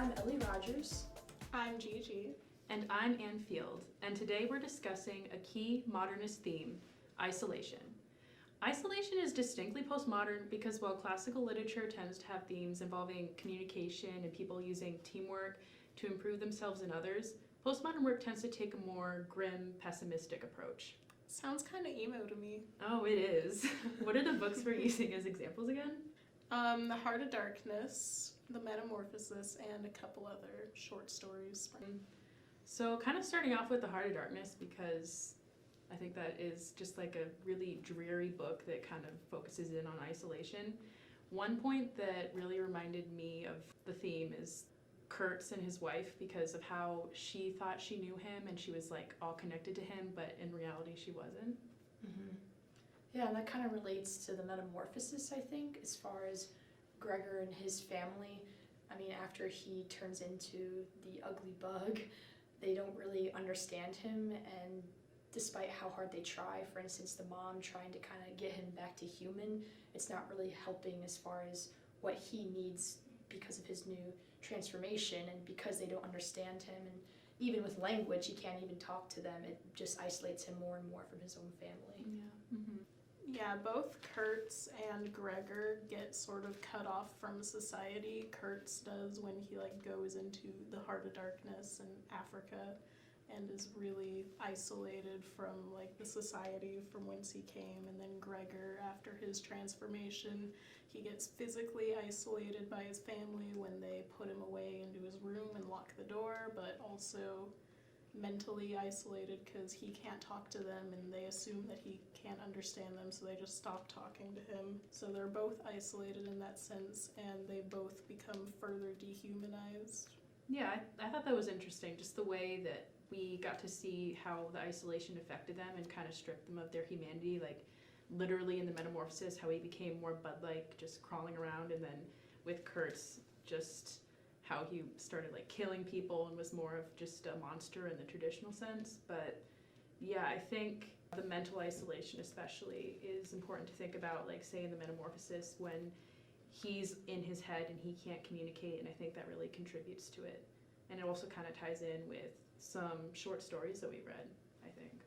I'm Ellie Rogers. I'm Gigi. And I'm Ann Field, and today we're discussing a key modernist theme, isolation. Isolation is distinctly postmodern because while classical literature tends to have themes involving communication and people using teamwork to improve themselves and others, postmodern work tends to take a more grim, pessimistic approach. Sounds kind of emo to me. Oh, it is. What are the books we're using as examples again? The Heart of Darkness, The Metamorphosis, and a couple other short stories. So kind of starting off with The Heart of Darkness, because I think that is just like a really dreary book that kind of focuses in on isolation. One point that really reminded me of the theme is Kurtz and his wife, because of how she thought she knew him and she was like all connected to him, but in reality she wasn't. Mm-hmm. Yeah, and that kind of relates to the Metamorphosis, I think, as far as Gregor and his family. I mean, after he turns into the ugly bug, they don't really understand him, and despite how hard they try, for instance, the mom trying to kind of get him back to human, it's not really helping as far as what he needs because of his new transformation, and because they don't understand him, and even with language, he can't even talk to them. It just isolates him more and more from his own family. Yeah. Mm-hmm. Yeah, both Kurtz and Gregor get sort of cut off from society. Kurtz does when he goes into the Heart of Darkness in Africa and is really isolated from the society from whence he came. And then Gregor, after his transformation, he gets physically isolated by his family when they put him away into his room and lock the door, but also mentally isolated because he can't talk to them and they assume that he can't understand them, so they just stop talking to him. So they're both isolated in that sense, and they both become further dehumanized. Yeah, I thought that was interesting, just the way that we got to see how the isolation affected them and kind of stripped them of their humanity, like literally in the Metamorphosis, how he became more bud-like, just crawling around, and then with Kurtz, just how he started killing people and was more of just a monster in the traditional sense. But yeah, I think the mental isolation especially is important to think about, say in the Metamorphosis, when he's in his head and he can't communicate, and I think that really contributes to it. And it also kind of ties in with some short stories that we read, I think.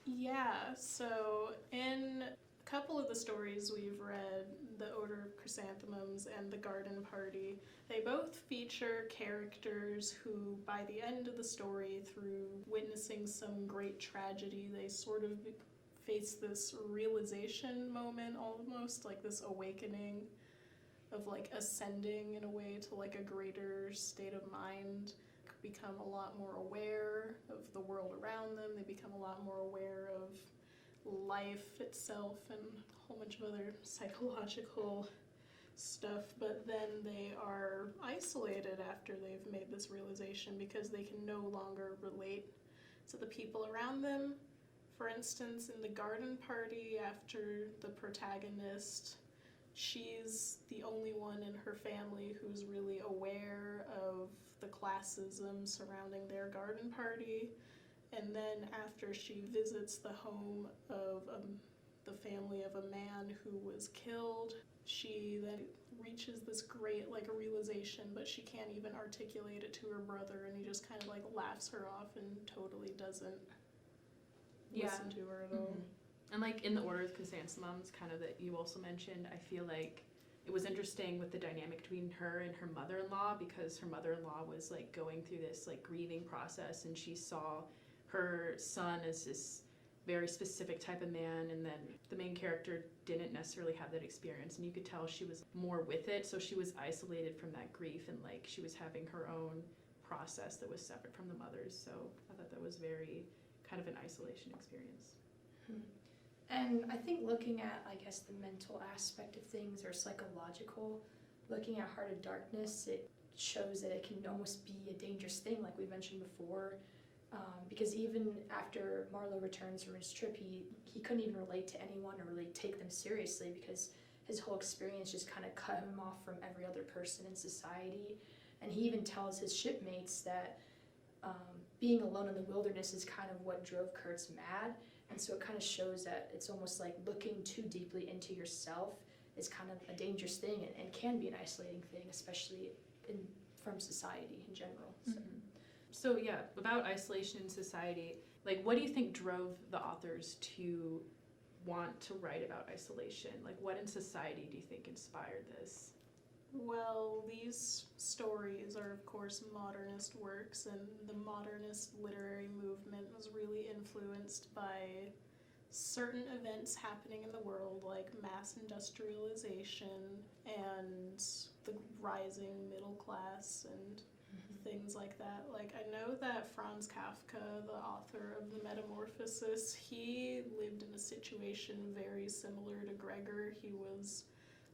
Yeah, so in a couple of the stories we've read, The Odor of Chrysanthemums and The Garden Party, they both feature characters who, by the end of the story, through witnessing some great tragedy, they sort of face this realization moment, almost like this awakening of ascending in a way to a greater state of mind, become a lot more aware of the world around them. They become a lot more aware of life itself and a whole bunch of other psychological stuff, but then they are isolated after they've made this realization because they can no longer relate to the people around them. For instance, in The Garden Party, after the protagonist, she's the only one in her family who's really aware of the classism surrounding their garden party. And then after she visits the home of the family of a man who was killed, she then reaches this great realization, but she can't even articulate it to her brother, and he just kind of laughs her off and totally doesn't listen to her at all. And in The Order of Chrysanthemums, kind of that you also mentioned, I feel like it was interesting with the dynamic between her and her mother-in-law, because her mother-in-law was going through this grieving process, and she saw her son as this very specific type of man, and then the main character didn't necessarily have that experience, and you could tell she was more with it, so she was isolated from that grief, and she was having her own process that was separate from the mother's. So I thought that was very kind of an isolation experience. And I think looking at, the mental aspect of things, or psychological, looking at Heart of Darkness, it shows that it can almost be a dangerous thing, like we mentioned before, because even after Marlowe returns from his trip, he couldn't even relate to anyone or really take them seriously, because his whole experience just kind of cut him off from every other person in society. And he even tells his shipmates that being alone in the wilderness is kind of what drove Kurtz mad. And so it kind of shows that it's almost like looking too deeply into yourself is kind of a dangerous thing, and can be an isolating thing, especially from society in general. So. So yeah, about isolation in society, like what do you think drove the authors to want to write about isolation? Like what in society do you think inspired this? Well, these stories are, of course, modernist works, and the modernist literary movement was really influenced by certain events happening in the world, like mass industrialization and the rising middle class and things like that. Like, I know that Franz Kafka, the author of the Metamorphosis, he lived in a situation very similar to Gregor. He was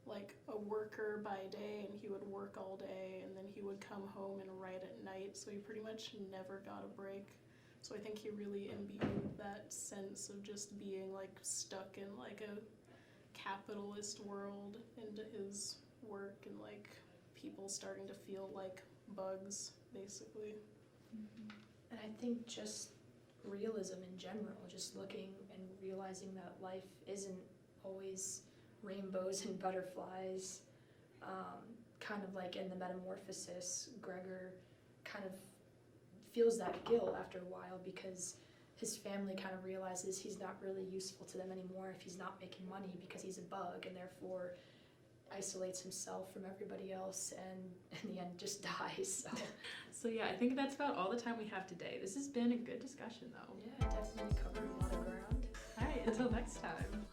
like a worker by day, and he would work all day, and then he would come home and write at night, so he pretty much never got a break. So I think he really imbued that sense of just being like stuck in like a capitalist world into his work, and like people starting to feel like bugs, basically. And I think just realism in general, just looking and realizing that life isn't always rainbows and butterflies. Kind of like in the Metamorphosis, Gregor kind of feels that guilt after a while because his family kind of realizes he's not really useful to them anymore if he's not making money because he's a bug, and therefore isolates himself from everybody else and in the end just dies. So yeah, I think that's about all the time we have today. This has been a good discussion though. Yeah, definitely covered a lot of ground. All right, until next time.